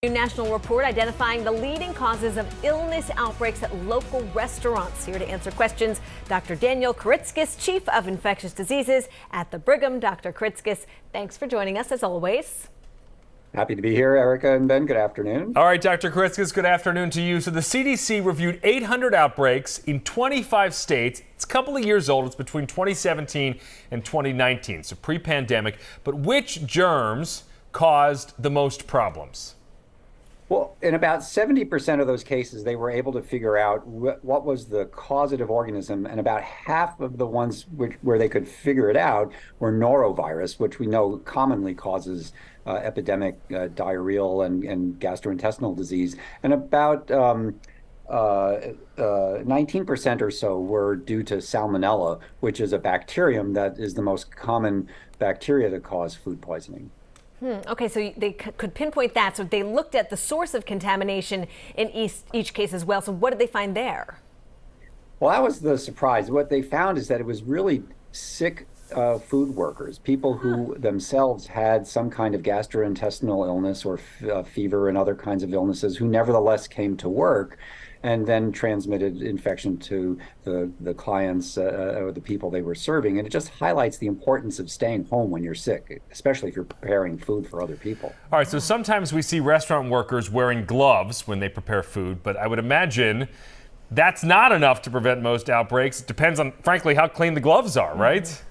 New national report identifying the leading causes of illness outbreaks at local restaurants. Here to answer questions, Dr. Daniel Kiritzkis, Chief of Infectious Diseases at the Brigham. Dr. Kiritzkis, thanks for joining us as always. Happy to be here, Erica and Ben. Good afternoon. All right, Dr. Kiritzkis, good afternoon to you. So the CDC reviewed 800 outbreaks in 25 states. It's a couple of years old. It's between 2017 and 2019, so pre-pandemic. But which germs caused the most problems? Well, in about 70% of those cases, they were able to figure out what was the causative organism, and about half of the ones where they could figure it out were norovirus, which we know commonly causes epidemic diarrheal and gastrointestinal disease, and about 19% or so were due to Salmonella, which is a bacterium that is the most common bacteria that cause food poisoning. Okay, so they could pinpoint that. So they looked at the source of contamination in each case as well. So what did they find there? Well, that was the surprise. What they found is that it was really sick food workers, people who themselves had some kind of gastrointestinal illness or fever and other kinds of illnesses, who nevertheless came to work and then transmitted infection to the clients or the people they were serving. And it just highlights the importance of staying home when you're sick, especially if you're preparing food for other people. All right, so sometimes we see restaurant workers wearing gloves when they prepare food, but I would imagine that's not enough to prevent most outbreaks. It depends on, frankly, how clean the gloves are, right?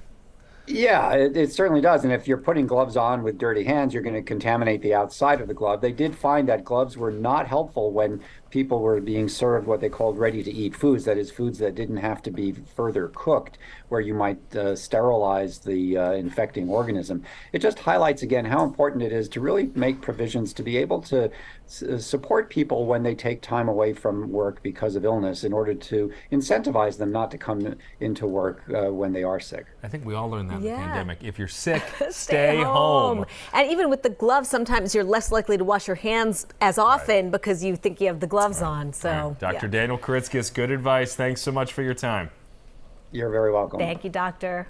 Yeah, it certainly does. And if you're putting gloves on with dirty hands, you're going to contaminate the outside of the glove. They did find that gloves were not helpful when people were being served what they called ready-to-eat foods, that is, foods that didn't have to be further cooked, where you might sterilize the infecting organism. It just highlights again how important it is to really make provisions to be able to support people when they take time away from work because of illness, in order to incentivize them not to come into work when they are sick. I think we all learned that in the pandemic. If you're sick, stay home. And even with the gloves, sometimes you're less likely to wash your hands as often because you think you have the gloves on. So, Dr. Daniel Kiritzkis, good advice. Thanks so much for your time. You're very welcome. Thank you, doctor.